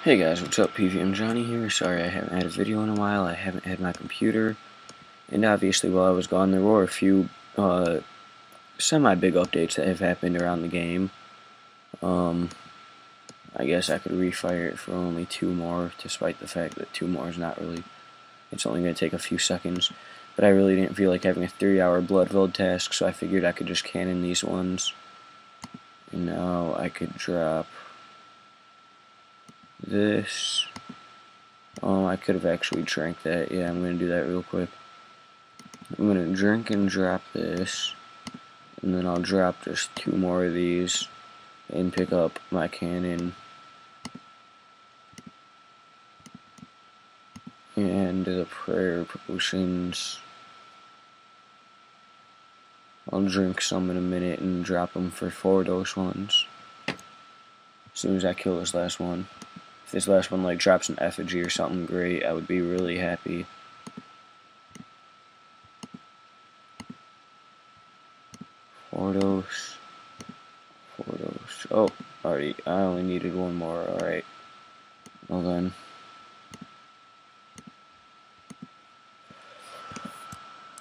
Hey guys, what's up? PVMJohnny here. Sorry I haven't had a video in a while. I haven't had my computer. And obviously while I was gone there were a few semi-big updates that have happened around the game. I guess I could refire it for only 2 more, despite the fact that 2 more is not really... It's only going to take a few seconds. But I really didn't feel like having a 3-hour Bloodveld task, so I figured I could just cannon these ones. And now I could drop this. I could have actually drank that. Yeah, I'm going to do that real quick. I'm going to drink and drop this. And then I'll drop just 2 more of these. And pick up my cannon. And the prayer potions. I'll drink some in a minute and drop them for 4 dose ones. As soon as I kill this last one. If this last one like drops an effigy or something great, I would be really happy. Four dose. Oh, already. I only needed 1 more. Alright. Well then.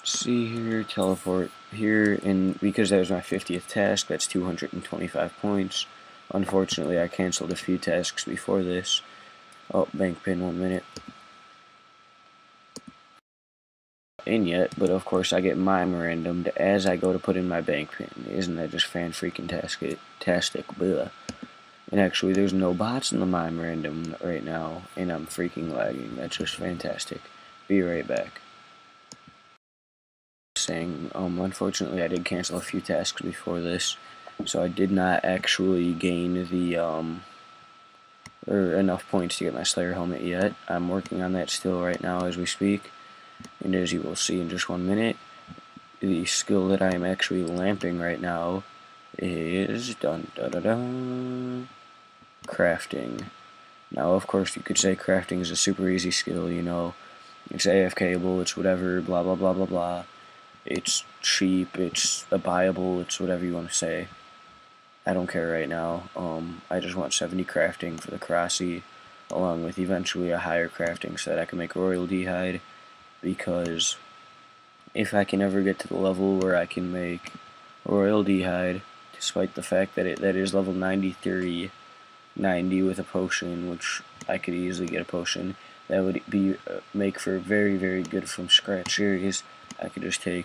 See here, teleport here, and because that was my 50th task, that's 225 points. Unfortunately, I canceled a few tasks before this. Oh, bank pin, 1 minute. In yet, but of course I get mime randomed as I go to put in my bank pin. Isn't that just fan-freaking-tastic? Blah. And actually, there's no bots in the mime random right now, and I'm freaking lagging. That's just fantastic. Be right back. Saying, unfortunately I did cancel a few tasks before this, so I did not actually gain the, or enough points to get my Slayer helmet yet. I'm working on that still right now as we speak, and as you will see in just 1 minute, the skill that I am actually lamping right now is crafting. Now, of course, you could say crafting is a super easy skill, you know, it's AFKable, it's whatever, blah blah blah blah blah. It's cheap, it's buyable, it's whatever you want to say. I don't care right now. I just want 70 crafting for the Crossy, along with eventually a higher crafting so that I can make Royal D'hide, because if I can ever get to the level where I can make Royal D'hide, despite the fact that that is level 93, 90 with a potion, which I could easily get a potion, that would be make for a very, very good from scratch series. I could just take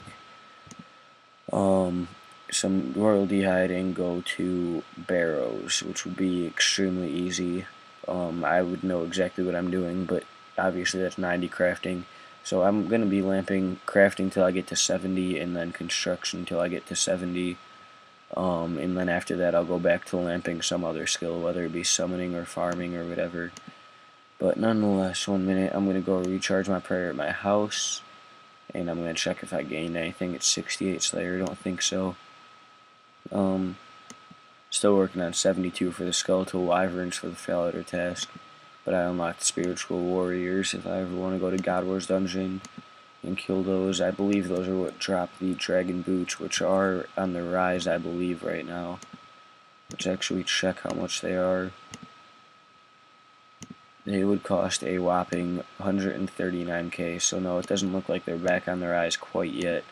some Royal D'hide and go to Barrows, which would be extremely easy. I would know exactly what I'm doing, but obviously that's 90 crafting. So I'm going to be lamping crafting till I get to 70, and then construction till I get to 70. And then after that I'll go back to lamping some other skill, whether it be summoning or farming or whatever. But nonetheless, 1 minute, I'm going to go recharge my prayer at my house. And I'm going to check if I gained anything. It's 68 Slayer, don't think so. Still working on 72 for the Skeletal Wyverns for the Failure task. But I unlocked Spiritual Warriors if I ever want to go to God War's Dungeon and kill those. I believe those are what drop the Dragon Boots, which are on the rise, I believe, right now. Let's actually check how much they are. They would cost a whopping 139k, so no, it doesn't look like they're back on the rise quite yet,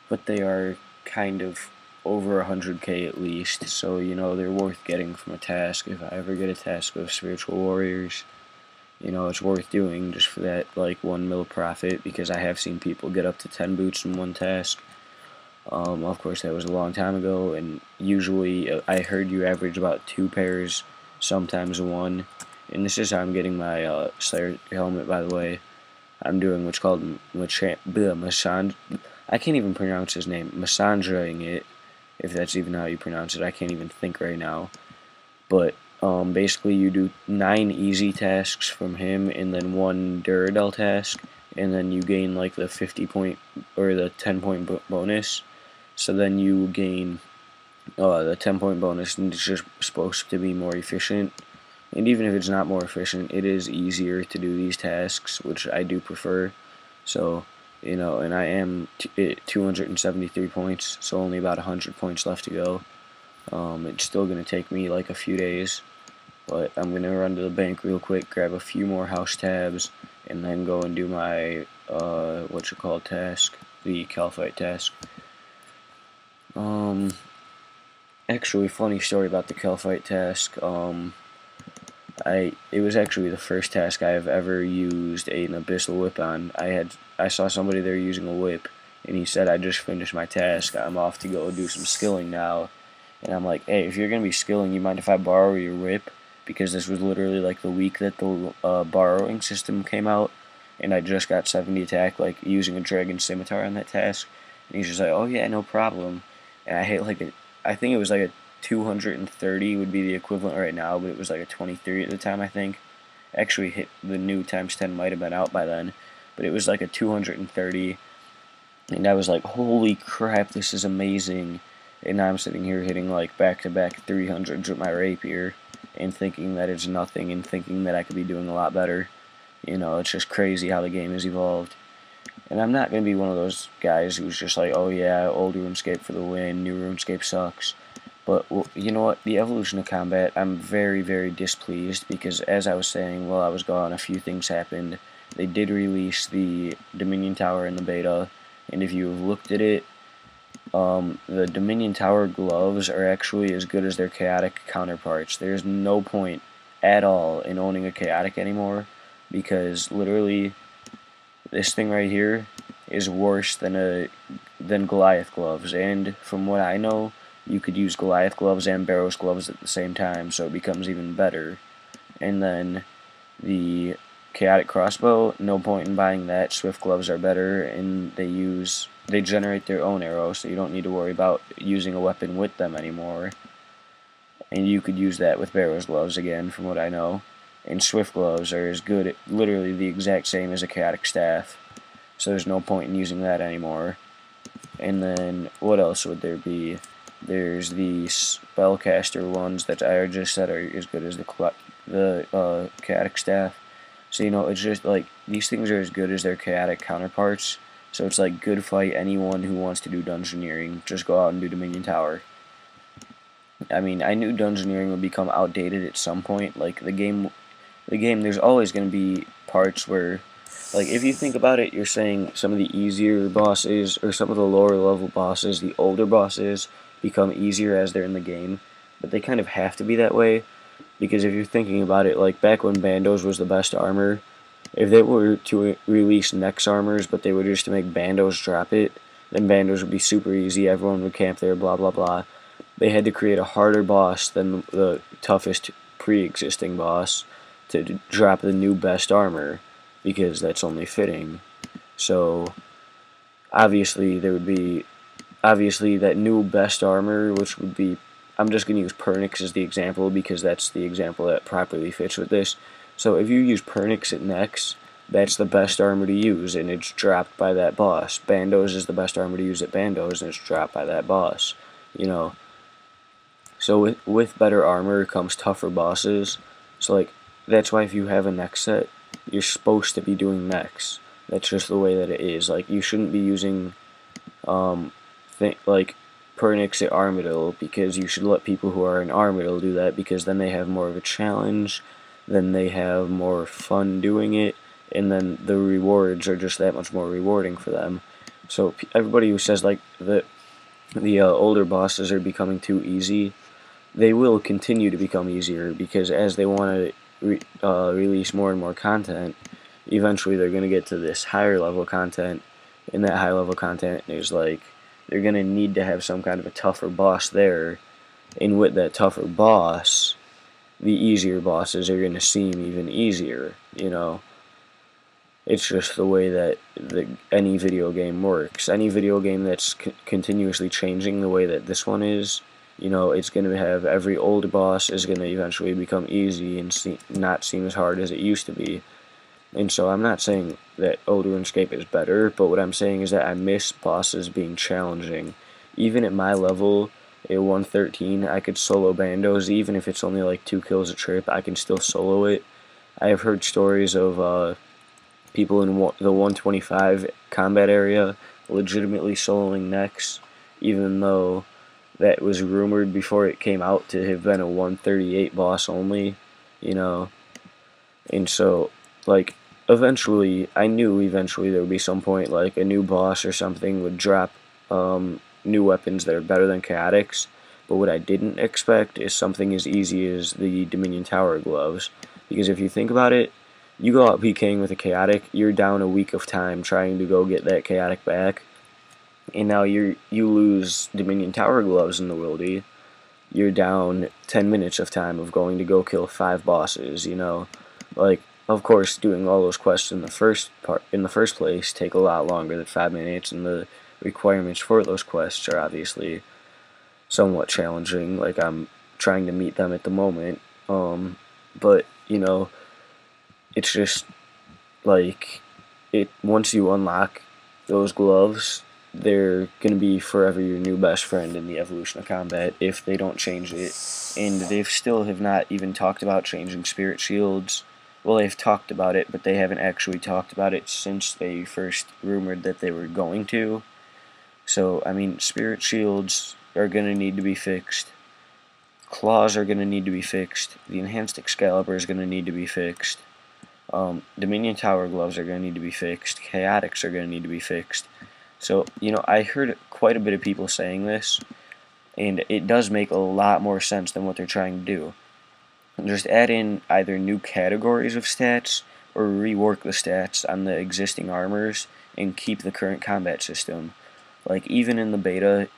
but they are kind of over 100k at least, so you know, they're worth getting from a task. If I ever get a task with Spiritual Warriors, you know, it's worth doing just for that like 1 mil profit, because I have seen people get up to 10 boots in one task. Of course that was a long time ago, and usually I heard you average about 2 pairs, sometimes 1. And this is how I'm getting my Slayer helmet, by the way. I'm doing what's called I can't even pronounce his name. Massandraing it, if that's even how you pronounce it. I can't even think right now. But basically you do 9 easy tasks from him, and then 1 Duradel task, and then you gain like the 50 point or the 10 point bonus. So then you gain the 10 point bonus, and it's just supposed to be more efficient. And even if it's not more efficient, it is easier to do these tasks, which I do prefer. So, you know, and I am at 273 points, so only about 100 points left to go. It's still going to take me like a few days, But I'm going to run to the bank real quick, grab a few more house tabs, and then go and do my, task, the Calphite task. Actually, funny story about the Calphite task. It was actually the first task I have ever used an abyssal whip on. I saw somebody there using a whip, and he said, "I just finished my task. I'm off to go do some skilling now." And I'm like, "Hey, if you're gonna be skilling, you mind if I borrow your whip?" Because this was literally like the week that the borrowing system came out, and I just got 70 attack, like using a dragon scimitar on that task. And he's just like, "Oh yeah, no problem." And I hit I think it was like a 230 would be the equivalent right now, but it was like a 23 at the time, I think. Actually, hit the new times 10 might have been out by then, but it was like a 230, and I was like, "Holy crap, this is amazing!" And now I'm sitting here hitting like back-to-back 300s with my rapier, and thinking that it's nothing, and thinking that I could be doing a lot better. You know, it's just crazy how the game has evolved. And I'm not going to be one of those guys who's just like, "Oh yeah, old RuneScape for the win, new RuneScape sucks." But, well, you know what, the evolution of combat, I'm very, very displeased, because as I was saying while I was gone, a few things happened. They did release the Dominion Tower in the beta, and if you've looked at it, the Dominion Tower gloves are actually as good as their chaotic counterparts. There's no point at all in owning a chaotic anymore, because literally this thing right here is worse than Goliath gloves, and from what I know, you could use Goliath gloves and Barrows gloves at the same time, so it becomes even better. And then the chaotic crossbow, no point in buying that. Swift gloves are better, and they generate their own arrows, so you don't need to worry about using a weapon with them anymore. And you could use that with Barrows gloves again, from what I know. And Swift gloves are as good, literally the exact same as a chaotic staff, so there's no point in using that anymore. And then what else would there be? There's the spellcaster ones that I just said are as good as the chaotic staff. So, you know, it's just like these things are as good as their chaotic counterparts. So it's like, good fight, anyone who wants to do dungeoneering. Just go out and do Dominion Tower. I mean, I knew dungeoneering would become outdated at some point. Like the game, there's always going to be parts where, like, if you think about it, you're saying some of the easier bosses, or some of the lower level bosses, the older bosses, become easier as they're in the game, but they kind of have to be that way, because if you're thinking about it, like back when Bandos was the best armor, if they were to release Nex armors, but they were just to make Bandos drop it, then Bandos would be super easy, everyone would camp there, blah blah blah. They had to create a harder boss than the toughest pre-existing boss to drop the new best armor, because that's only fitting. So obviously that new best armor, which would be, I'm just going to use Pernix as the example, because that's the example that properly fits with this. So if you use Pernix at Nex, that's the best armor to use, and it's dropped by that boss. Bandos is the best armor to use at Bandos, and it's dropped by that boss. You know, so with better armor comes tougher bosses. So like, that's why if you have a Nex set, you're supposed to be doing Nex. That's just the way that it is. Like, you shouldn't be using like Pernix at Armadyl, because you should let people who are in Armadyl do that, because then they have more of a challenge, then they have more fun doing it, and then the rewards are just that much more rewarding for them. So everybody who says like the older bosses are becoming too easy, they will continue to become easier, because as they want to release more and more content, eventually they're going to get to this higher level content, and that high level content is like, they're going to need to have some kind of a tougher boss there, and with that tougher boss, the easier bosses are going to seem even easier, you know. It's just the way that any video game works. Any video game that's continuously changing the way that this one is, you know, it's going to have every old boss is going to eventually become easy and not seem as hard as it used to be. And so I'm not saying that old RuneScape is better, but what I'm saying is that I miss bosses being challenging. Even at my level, at 113, I could solo Bandos, even if it's only like 2 kills a trip, I can still solo it. I have heard stories of people in the 125 combat area legitimately soloing Nex, even though that was rumored before it came out to have been a 138 boss only. you know. And so, like, eventually, I knew eventually there would be some point, like, a new boss or something would drop new weapons that are better than chaotics. But what I didn't expect is something as easy as the Dominion Tower gloves. Because if you think about it, you go out PKing with a chaotic, you're down a week of time trying to go get that chaotic back, and now you lose Dominion Tower gloves in the wildy. You're down 10 minutes of time of going to go kill 5 bosses, you know. Like, of course, doing all those quests in the first place take a lot longer than 5 minutes, and the requirements for those quests are obviously somewhat challenging. Like, I'm trying to meet them at the moment. But, you know, it's just like once you unlock those gloves, they're gonna be forever your new best friend in the evolution of combat if they don't change it. And they still have not even talked about changing spirit shields. Well, they've talked about it, but they haven't actually talked about it since they first rumored that they were going to. So, I mean, spirit shields are gonna need to be fixed. Claws are gonna need to be fixed. The enhanced Excalibur is gonna need to be fixed. Dominion Tower gloves are going to need to be fixed. Chaotics are going to need to be fixed. So, you know, I heard quite a bit of people saying this, and it does make a lot more sense than what they're trying to do. And just add in either new categories of stats or rework the stats on the existing armors and keep the current combat system. Like, even in the beta,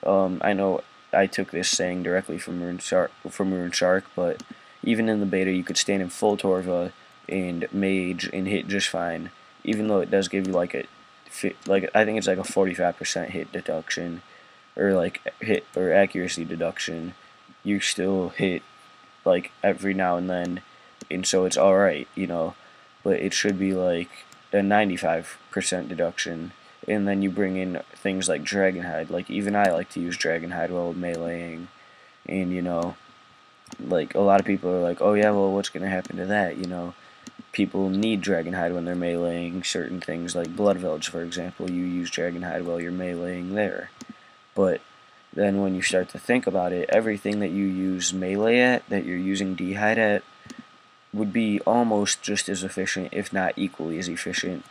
I know I took this saying directly from Rune Shark, but even in the beta, you could stand in full Torva and mage and hit just fine, even though it does give you like I think it's like a 45% hit deduction, or like hit or accuracy deduction. You still hit like every now and then, and so it's alright, you know, but it should be like a 95% deduction. And then you bring in things like Dragonhide. Like, even I like to use Dragonhide while meleeing, and you know, like, a lot of people are like, oh yeah, well, what's gonna happen to that, you know. People need Dragonhide when they're meleeing certain things, like Blood Village, for example. You use Dragonhide while you're meleeing there. But then when you start to think about it, everything that you use melee at, that you're using D'hide at, would be almost just as efficient, if not equally as efficient,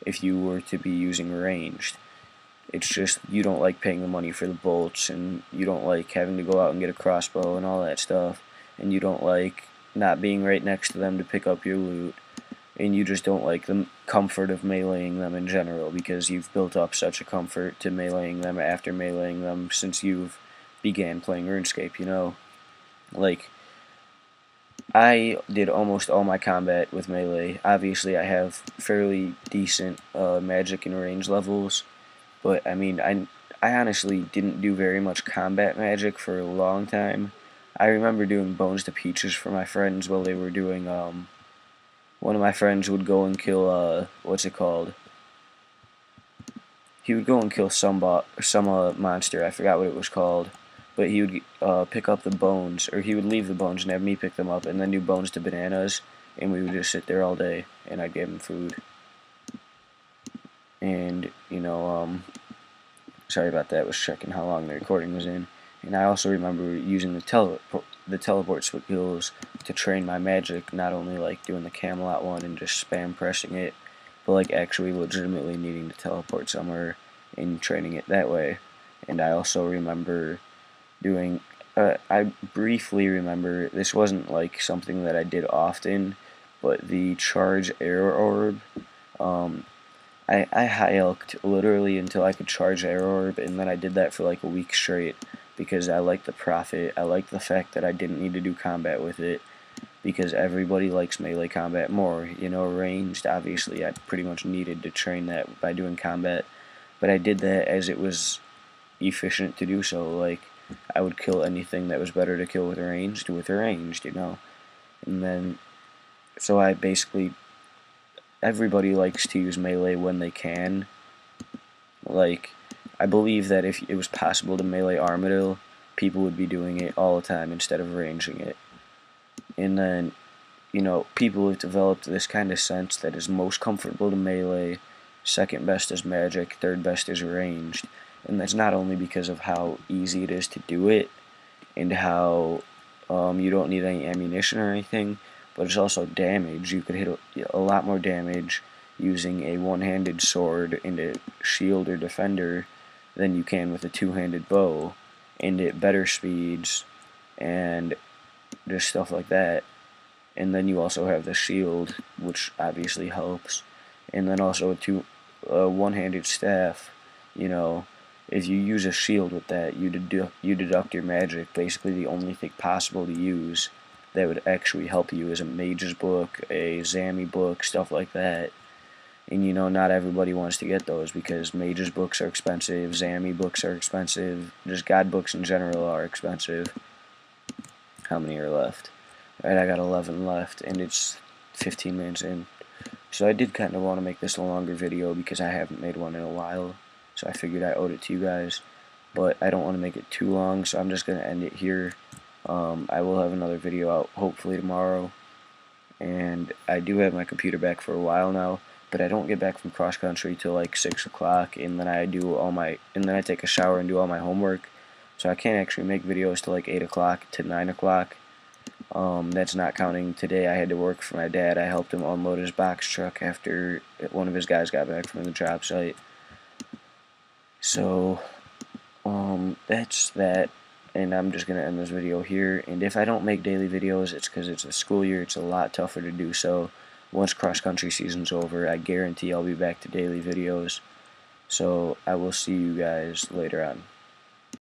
if you were to be using ranged. It's just you don't like paying the money for the bolts, and you don't like having to go out and get a crossbow and all that stuff, and you don't like not being right next to them to pick up your loot, and you just don't like the comfort of meleeing them in general, because you've built up such a comfort to meleeing them after meleeing them since you've began playing RuneScape, you know? Like, I did almost all my combat with melee. Obviously, I have fairly decent magic and range levels, but I mean, I honestly didn't do very much combat magic for a long time. I remember doing Bones to Peaches for my friends while they were doing, one of my friends would go and kill, what's it called? He would go and kill some monster, I forgot what it was called, but he would pick up the bones, or he would leave the bones and have me pick them up, and then do Bones to Bananas, and we would just sit there all day, and I'd give him food. And, you know, sorry about that, was checking how long the recording was in. And I also remember using the teleport skills to train my magic, not only like doing the Camelot one and just spam pressing it, but like actually legitimately needing to teleport somewhere and training it that way. And I also remember doing, I briefly remember, this wasn't like something that I did often, but the charge arrow orb, I high elked literally until I could charge arrow orb, and then I did that for like a week straight, because I liked the profit. I liked the fact that I didn't need to do combat with it, because everybody likes melee combat more. You know, ranged, obviously, I pretty much needed to train that by doing combat, but I did that as it was efficient to do so. Like, I would kill anything that was better to kill with ranged, you know. And then, so I basically, everybody likes to use melee when they can. Like, I believe that if it was possible to melee Armadil, people would be doing it all the time instead of ranging it. And then, you know, people have developed this kind of sense that is most comfortable to melee, second best is magic, third best is ranged. And that's not only because of how easy it is to do it, and how you don't need any ammunition or anything, but it's also damage. You could hit a lot more damage using a one-handed sword and a shield or defender than you can with a two-handed bow, and at better speeds and just stuff like that. And then you also have the shield, which obviously helps, and then also a one-handed staff. You know, if you use a shield with that, you deduct your magic. Basically, the only thing possible to use that would actually help you is a mage's book, a Zammy book, stuff like that. And you know, not everybody wants to get those because mage's books are expensive, Zammy books are expensive, just god books in general are expensive. How many are left? Right, I got 11 left, and it's 15 minutes in. So I did kind of want to make this a longer video because I haven't made one in a while. So I figured I owed it to you guys. But I don't want to make it too long, so I'm just going to end it here. I will have another video out hopefully tomorrow. And I do have my computer back for a while now, but I don't get back from cross country till like 6 o'clock, and then I take a shower and do all my homework. So I can't actually make videos till like 8 o'clock to 9 o'clock. That's not counting today. I had to work for my dad. I helped him unload his box truck after one of his guys got back from the job site. So, that's that, and I'm just going to end this video here. And if I don't make daily videos, it's because it's a school year. It's a lot tougher to do so. Once cross-country season's over, I guarantee I'll be back to daily videos. So, I will see you guys later on.